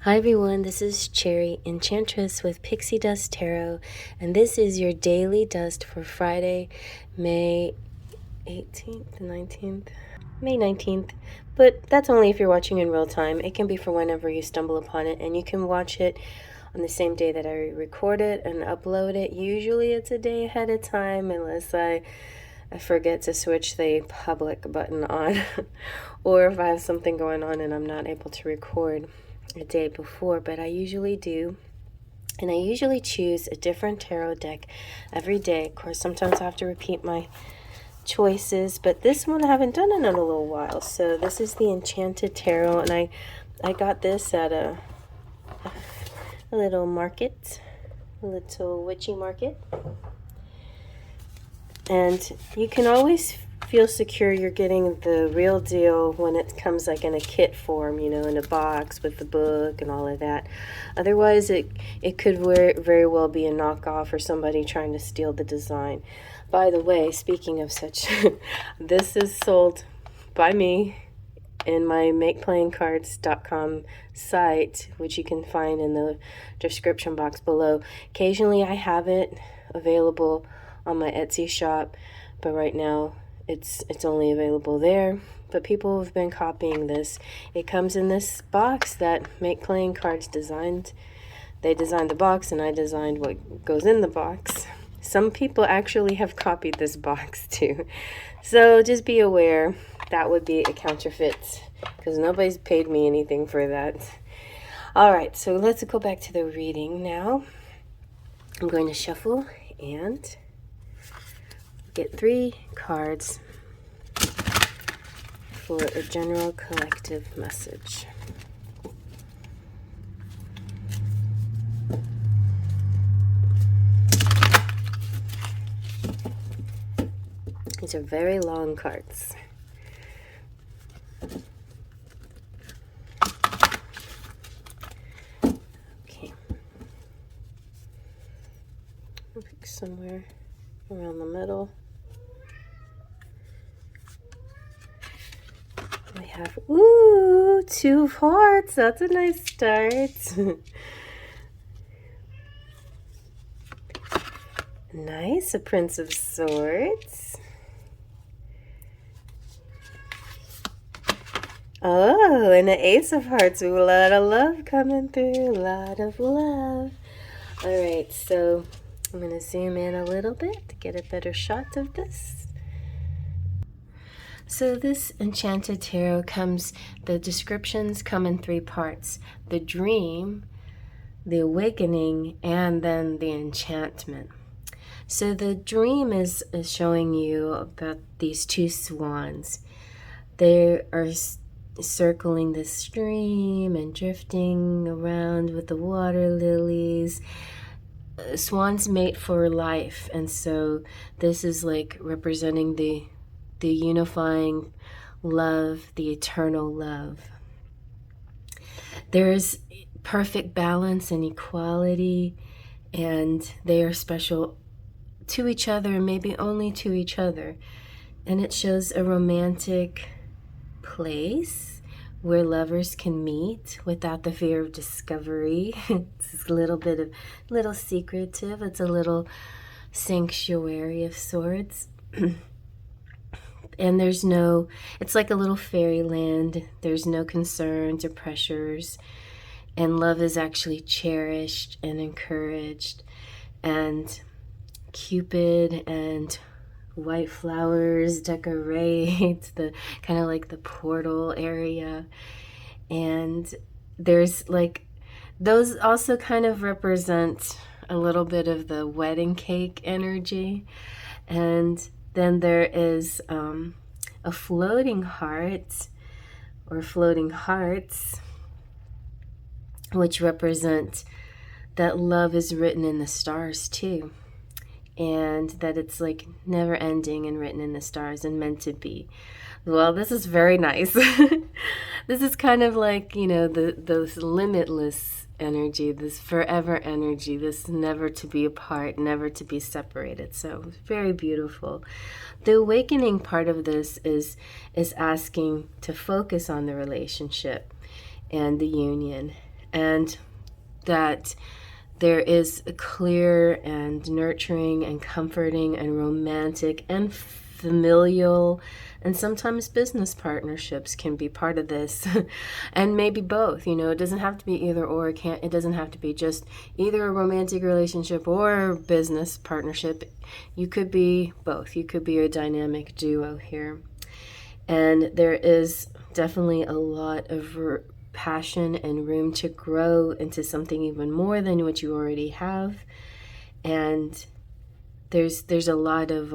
Hi everyone, this is Cherry Enchantress with Pixie Dust Tarot, and this is your daily dust for Friday, May 18th, 19th, May 19th, but that's only if you're watching in real time. It can be for whenever you stumble upon it, and you can watch it on the same day that I record it and upload it. Usually it's a day ahead of time, unless I forget to switch the public button on, or if I have something going on and I'm not able to record a day before, but I usually do. And I usually choose a different tarot deck every day. Of course, sometimes I have to repeat my choices, but this one I haven't done in a little while. So this is the Enchanted Tarot, and I got this at a little market, a little witchy market. And you can always feel secure you're getting the real deal when it comes like in a kit form, you know, in a box with the book and all of that. Otherwise, it could very well be a knockoff or somebody trying to steal the design. By the way, speaking of such, this is sold by me in my makeplayingcards.com site, which you can find in the description box below. Occasionally I have it available on my Etsy shop, but right now it's only available there. But people have been copying this. It comes in this box that Make Playing Cards designed. They designed the box and I designed what goes in the box. Some people actually have copied this box too. So just be aware that would be a counterfeit, because nobody's paid me anything for that. Alright, so let's go back to the reading now. I'm going to shuffle and get 3 cards for a general collective message. These are very long cards. Okay. I'll pick somewhere around the middle. I have, ooh, 2 of hearts. That's a nice start. Nice, a Prince of Swords. Oh, and an Ace of Hearts. Ooh, a lot of love coming through. A lot of love. All right, so I'm going to zoom in a little bit to get a better shot of this. So this Enchanted Tarot the descriptions come in 3 parts. The dream, the awakening, and then the enchantment. So the dream is showing you about these 2 swans. They are circling the stream and drifting around with the water lilies. Swans mate for life, and so this is like representing the unifying love, the eternal love. There's perfect balance and equality, and they are special to each other and maybe only to each other. And it shows a romantic place where lovers can meet without the fear of discovery. It's a little secretive. It's a little sanctuary of sorts. And it's like a little fairyland. There's no concerns or pressures. And love is actually cherished and encouraged. And Cupid and white flowers decorate the kind of like the portal area. And there's like, those also kind of represent a little bit of the wedding cake energy. And then there is a floating heart or floating hearts, which represent that love is written in the stars too, and that it's like never ending and written in the stars and meant to be. Well, this is very nice. This is kind of like, you know, those limitless energy, this forever energy, this never to be apart, never to be separated. So very beautiful. The awakening part of this is asking to focus on the relationship and the union and that there is a clear and nurturing and comforting and romantic and familial, and sometimes business partnerships can be part of this. And maybe both, it doesn't have to be either or. It doesn't have to be just either a romantic relationship or a business partnership. You could be both. You could be a dynamic duo here. And there is definitely a lot of passion and room to grow into something even more than what you already have. And there's a lot of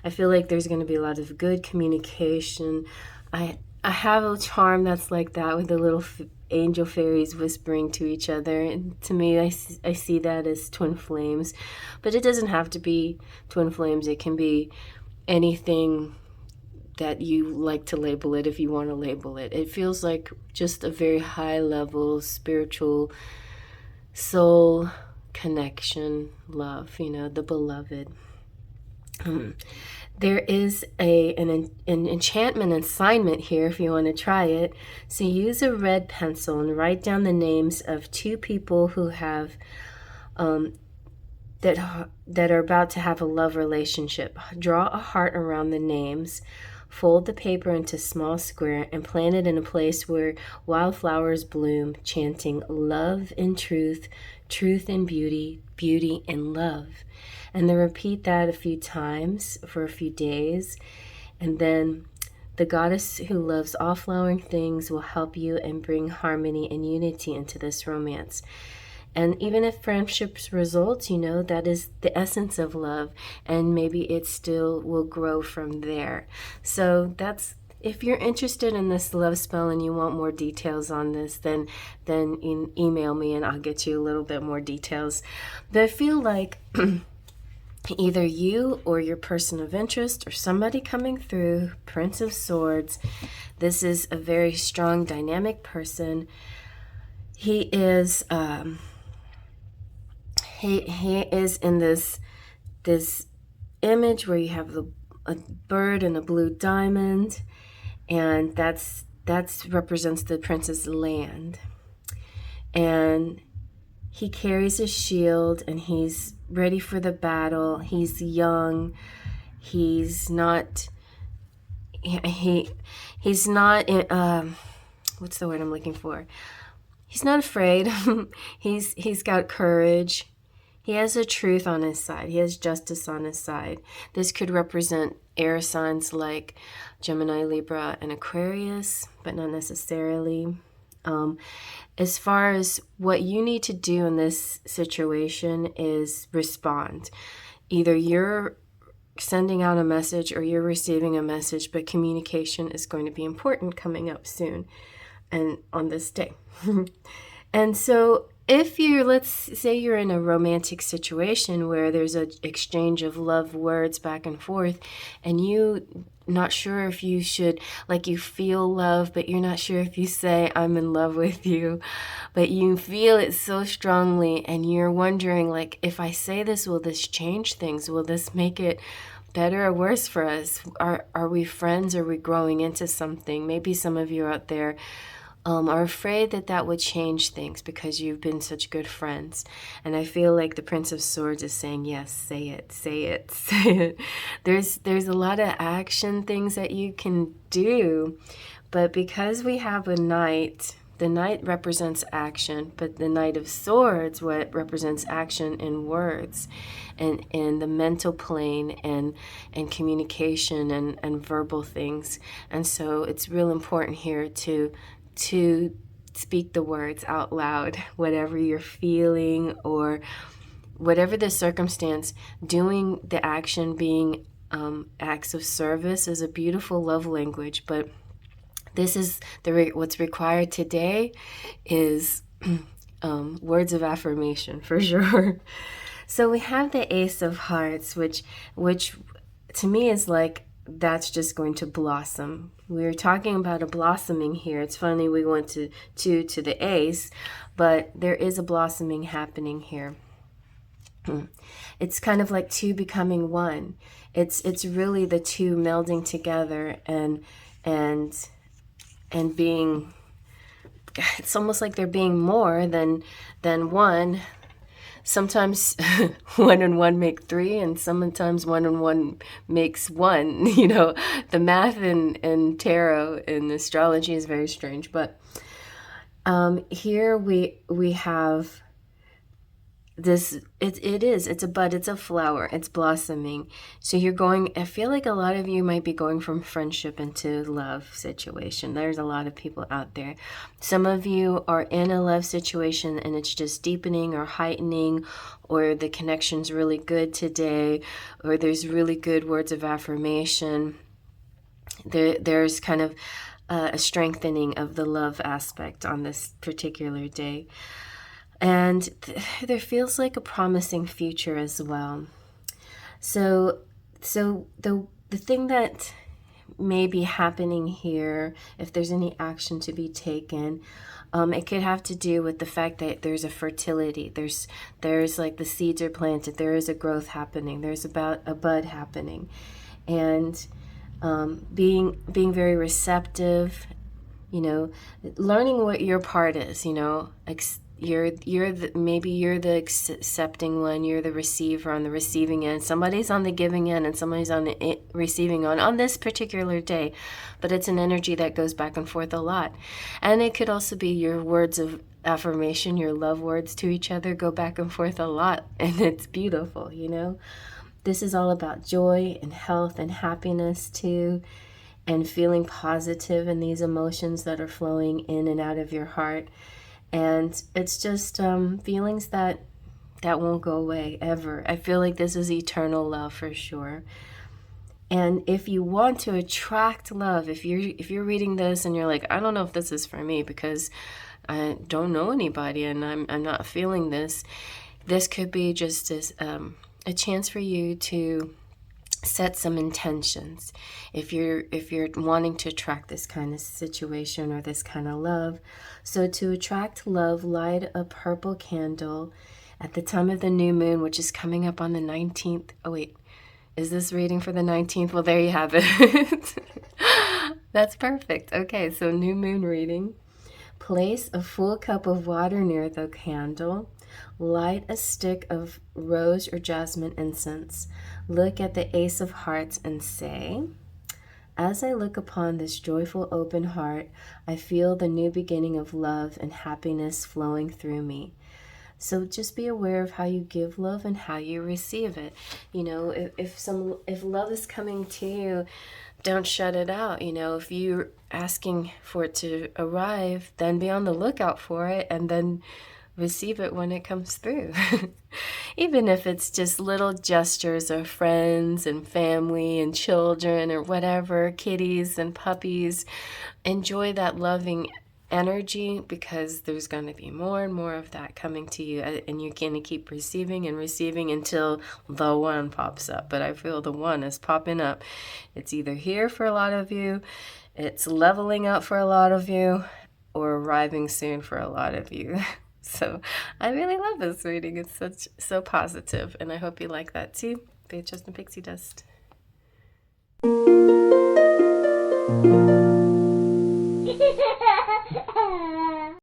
I feel like there's going to be a lot of good communication. I have a charm that's like that, with the little angel fairies whispering to each other, and to me I see that as twin flames. But it doesn't have to be twin flames. It can be anything that you like to label it, if you want to label it. It feels like just a very high level spiritual soul connection, love, the beloved. There is an enchantment assignment here if you want to try it. So use a red pencil and write down the names of two people who have that are about to have a love relationship. Draw a heart around the names. Fold the paper into small square and plant it in a place where wildflowers bloom, chanting love and truth, truth and beauty, beauty and love. And then repeat that a few times for a few days. And then the goddess who loves all flowering things will help you and bring harmony and unity into this romance. And even if friendships results, that is the essence of love, and maybe it still will grow from there. So that's, if you're interested in this love spell and you want more details on this, then email me and I'll get you a little bit more details. But I feel like either you or your person of interest or somebody coming through, Prince of Swords, this is a very strong, dynamic person. He is he is in this image where you have a bird and a blue diamond, and that's represents the prince's land. And he carries a shield and he's ready for the battle. He's young. He's not he's not what's the word I'm looking for? He's not afraid. He's got courage. He has a truth on his side. He has justice on his side. This could represent air signs like Gemini, Libra, and Aquarius, but not necessarily. As far as what you need to do in this situation is respond. Either you're sending out a message or you're receiving a message, but communication is going to be important coming up soon and on this day. And so if let's say you're in a romantic situation where there's an exchange of love words back and forth, and you not sure if you should, like, you feel love, but you're not sure if you say, I'm in love with you, but you feel it so strongly, and you're wondering, like, if I say this, will this change things? Will this make it better or worse for us? Are we friends? Are we growing into something? Maybe some of you out there are afraid that would change things because you've been such good friends. And I feel like the Prince of Swords is saying, yes, say it, say it, say it. There's a lot of action things that you can do, but because we have a knight, the knight represents action, but the Knight of Swords, what represents action in words and in the mental plane and communication and verbal things. And so it's real important here to speak the words out loud, whatever you're feeling or whatever the circumstance. Doing the action, being acts of service is a beautiful love language, but this is what's required today is words of affirmation for sure. So we have the Ace of Hearts, which to me is like, that's just going to blossom. We're talking about a blossoming here. It's funny we went to the ace, but there is a blossoming happening here. It's kind of like two becoming one. It's really the two melding together and being it's almost like they're being more than one. Sometimes one and one make three, and sometimes one and one makes one. You know, the math in tarot and astrology is very strange. But here we have this. It's a bud. It's a flower. It's blossoming. So you're going. I feel like a lot of you might be going from friendship into love situation. There's a lot of people out there. Some of you are in a love situation and it's just deepening or heightening, or the connection's really good today, or there's really good words of affirmation. There's kind of a strengthening of the love aspect on this particular day. And there feels like a promising future as well. So the thing that may be happening here, if there's any action to be taken, it could have to do with the fact that there's a fertility. There's like the seeds are planted. There is a growth happening. There's about a bud happening, and being very receptive. You know, learning what your part is. You know, maybe you're the accepting one, you're the receiver on the receiving end, somebody's on the giving end, and somebody's on the receiving on this particular day. But it's an energy that goes back and forth a lot. And it could also be your words of affirmation, your love words to each other go back and forth a lot, and it's beautiful. You know, this is all about joy and health and happiness too, and feeling positive in these emotions that are flowing in and out of your heart. And it's just feelings that won't go away ever. I feel like this is eternal love for sure. And if you want to attract love, if you're reading this and you're like, I don't know if this is for me because I don't know anybody and I'm not feeling this, this could be just as a chance for you to set some intentions. If you're wanting to attract this kind of situation or this kind of love. So to attract love, light a purple candle at the time of the new moon, which is coming up on the 19th. Oh wait, is this reading for the 19th? Well, there you have it. That's perfect. Okay, so new moon reading. Place a full cup of water near the candle. Light a stick of rose or jasmine incense. Look at the Ace of Hearts and say, as I look upon this joyful open heart, I feel the new beginning of love and happiness flowing through me. So just be aware of how you give love and how you receive it. You know, if love is coming to you, don't shut it out. You know, if you're asking for it to arrive, then be on the lookout for it and then receive it when it comes through. Even if it's just little gestures of friends and family and children or whatever, kitties and puppies. Enjoy that loving energy, because there's going to be more and more of that coming to you, and you're going to keep receiving and receiving until the one pops up. But I feel the one is popping up. It's either here for a lot of you, it's leveling up for a lot of you, or arriving soon for a lot of you. So I really love this reading. It's so positive, and I hope you like that too. Beatrice and Pixie Dust.